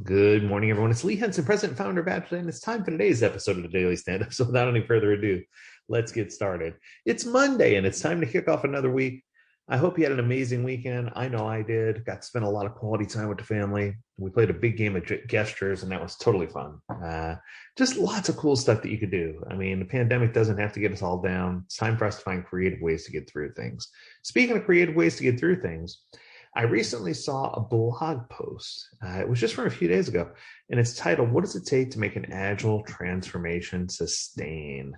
Good morning, everyone. It's Lee Henson, President and Founder of Agile, and it's time for today's episode of the Daily Stand-Up. So without any further ado, let's get started. It's Monday, and it's time to kick off another week. I hope you had an amazing weekend. I know I did. Got to spend a lot of quality time with the family. We played a big game of gestures, and that was totally fun. Just lots of cool stuff that you could do. I mean, the pandemic doesn't have to get us all down. It's time for us to find creative ways to get through things. Speaking of creative ways to get through things, I recently saw a blog post. It was just from a few days ago, and it's titled, "What does it take to make an agile transformation sustain?"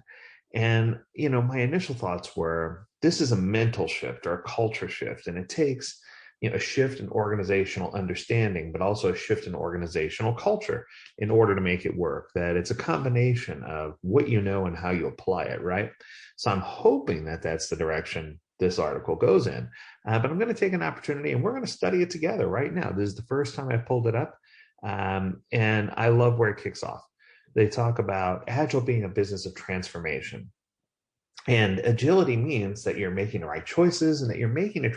And, my initial thoughts were, this is a mental shift or a culture shift, and it takes, a shift in organizational understanding, but also a shift in organizational culture in order to make it work. That it's a combination of what you know and how you apply it, right? So I'm hoping that that's the direction this article goes in. But I'm going to take an opportunity and we're going to study it together right now. This is the first time I've pulled it up. And I love where it kicks off. They talk about Agile being a business of transformation. And agility means that you're making the right choices and that you're making a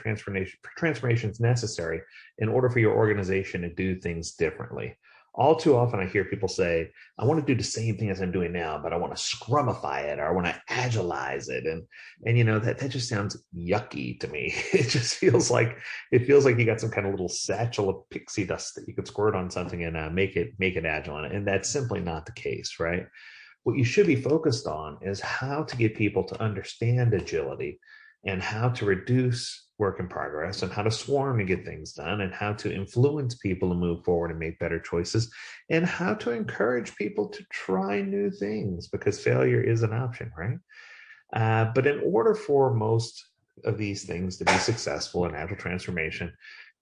transformations necessary in order for your organization to do things differently. All too often, I hear people say, I want to do the same thing as I'm doing now, but I want to scrumify it or I want to agilize it. And that just sounds yucky to me. It feels like you got some kind of little satchel of pixie dust that you could squirt on something and make it agile. And that's simply not the case, right? What you should be focused on is how to get people to understand agility and how to reduce work in progress and how to swarm to get things done and how to influence people to move forward and make better choices and how to encourage people to try new things because failure is an option, right? But in order for most of these things to be successful in agile transformation,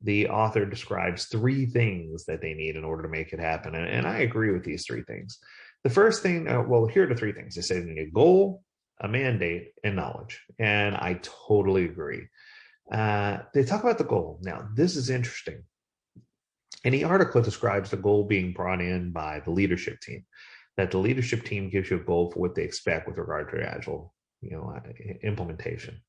the author describes three things that they need in order to make it happen. And I agree with these three things. The first thing, here are the three things. They say they need a goal, a mandate, and knowledge. And I totally agree. They talk about the goal. Now, this is interesting. And the article describes the goal being brought in by the leadership team, that the leadership team gives you a goal for what they expect with regard to Agile implementation.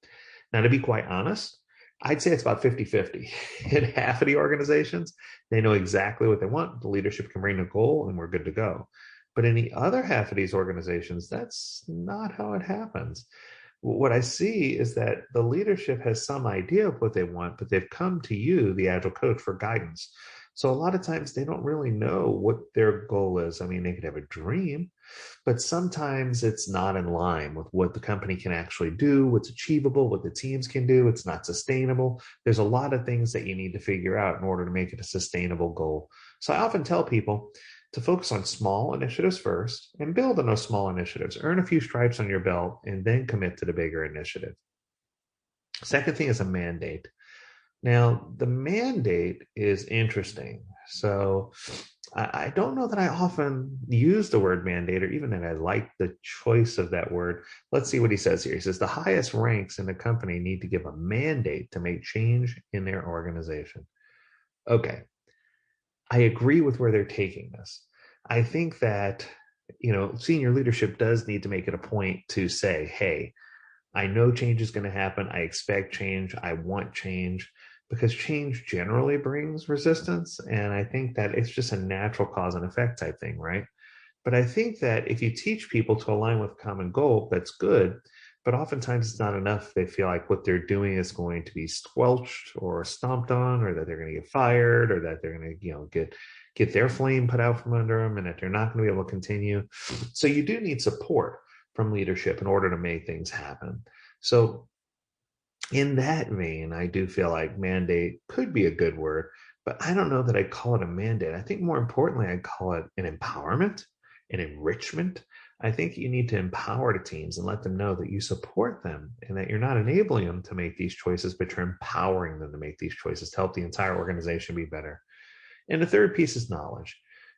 Now, to be quite honest, I'd say it's about 50-50. In half of the organizations, they know exactly what they want. The leadership can bring the goal and we're good to go. But in the other half of these organizations, that's not how it happens. What I see is that the leadership has some idea of what they want, but they've come to you, the Agile coach, for guidance. So a lot of times they don't really know what their goal is. I mean, they could have a dream, but sometimes it's not in line with what the company can actually do, what's achievable, what the teams can do. It's not sustainable. There's a lot of things that you need to figure out in order to make it a sustainable goal. So I often tell people to focus on small initiatives first and build on those small initiatives. Earn a few stripes on your belt and then commit to the bigger initiative. Second thing is a mandate. Now, the mandate is interesting. So I don't know that I often use the word mandate or even that I like the choice of that word. Let's see what he says here. He says the highest ranks in the company need to give a mandate to make change in their organization. Okay. I agree with where they're taking this. I think that, senior leadership does need to make it a point to say, hey, I know change is going to happen. I expect change. I want change, because change generally brings resistance. And I think that it's just a natural cause and effect type thing, right? But I think that if you teach people to align with a common goal, that's good. But oftentimes it's not enough. They feel like what they're doing is going to be squelched or stomped on, or that they're going to get fired, or that they're going to, get their flame put out from under them, and that they're not going to be able to continue. So you do need support from leadership in order to make things happen. So in that vein, I do feel like mandate could be a good word, but I don't know that I'd call it a mandate. I think more importantly, I'd call it an empowerment, an enrichment. I think you need to empower the teams and let them know that you support them and that you're not enabling them to make these choices, but you're empowering them to make these choices to help the entire organization be better. And the third piece is knowledge.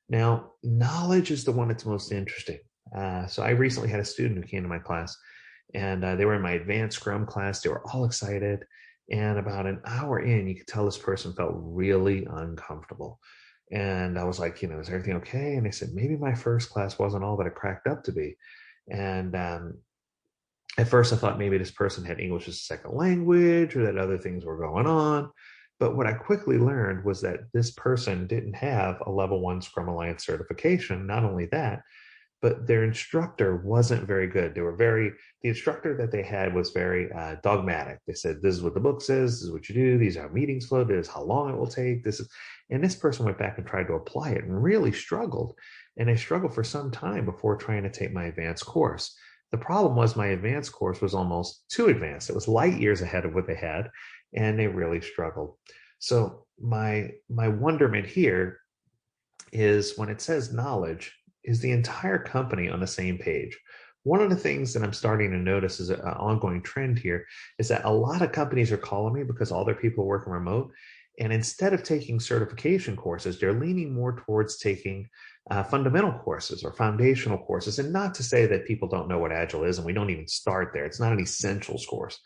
Now, knowledge is the one that's most interesting. So I recently had a student who came to my class, and they were in my advanced Scrum class. They were all excited. And about an hour in, you could tell this person felt really uncomfortable. And I was like, is everything okay? And they said, maybe my first class wasn't all that it cracked up to be. And at first I thought maybe this person had English as a second language or that other things were going on. But what I quickly learned was that this person didn't have a level 1 Scrum Alliance certification. Not only that, but their instructor wasn't very good. The instructor that they had was very dogmatic. They said, this is what the book says, this is what you do, these are how meetings flow, this is how long it will take. And this person went back and tried to apply it and really struggled. And I struggled for some time before trying to take my advanced course. The problem was my advanced course was almost too advanced. It was light years ahead of what they had, and they really struggled. So my wonderment here is when it says knowledge, is the entire company on the same page? One of the things that I'm starting to notice is an ongoing trend here is that a lot of companies are calling me because all their people are working remote. And instead of taking certification courses, they're leaning more towards taking fundamental courses or foundational courses. And not to say that people don't know what Agile is, and we don't even start there. It's not an essentials course.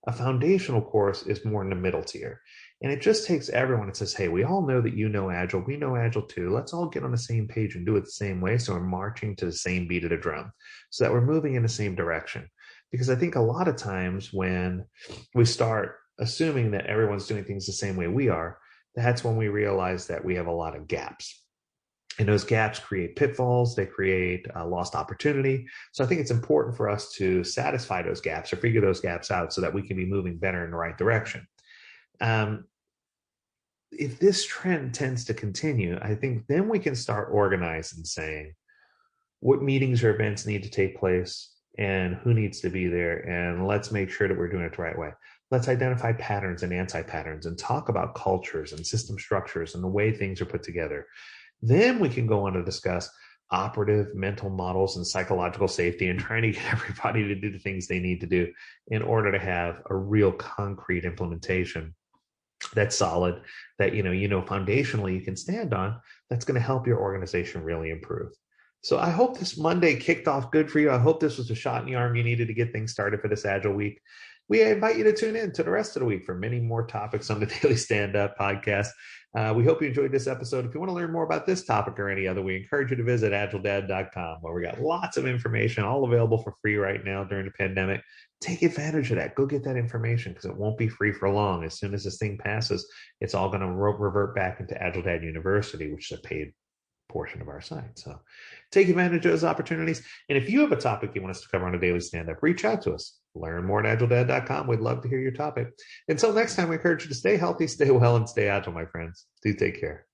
A foundational course is more in the middle tier. And it just takes everyone that says, hey, we all know that you know Agile. We know Agile too. Let's all get on the same page and do it the same way. So we're marching to the same beat of the drum so that we're moving in the same direction. Because I think a lot of times when we start assuming that everyone's doing things the same way we are, that's when we realize that we have a lot of gaps. And those gaps create pitfalls. They create lost opportunity. So I think it's important for us to satisfy those gaps or figure those gaps out so that we can be moving better in the right direction. If this trend tends to continue, I think then we can start organizing, saying what meetings or events need to take place and who needs to be there. And let's make sure that we're doing it the right way. Let's identify patterns and anti-patterns and talk about cultures and system structures and the way things are put together. Then we can go on to discuss operative mental models and psychological safety and trying to get everybody to do the things they need to do in order to have a real concrete implementation that's solid, that foundationally you can stand on, that's going to help your organization really improve. So I hope this Monday kicked off good for you. I hope this was a shot in the arm you needed to get things started for this Agile week. We invite you to tune in to the rest of the week for many more topics on the Daily Stand Up podcast. We hope you enjoyed this episode. If you want to learn more about this topic or any other, we encourage you to visit agileDad.com, where we got lots of information all available for free right now during the pandemic. Take advantage of that. Go get that information because it won't be free for long. As soon as this thing passes, it's all going to revert back into Agile Dad University, which is a paid portion of our site. So take advantage of those opportunities. And if you have a topic you want us to cover on a daily stand-up, reach out to us. Learn more at agileDad.com. We'd love to hear your topic. Until next time, we encourage you to stay healthy, stay well, and stay agile, my friends. Do take care.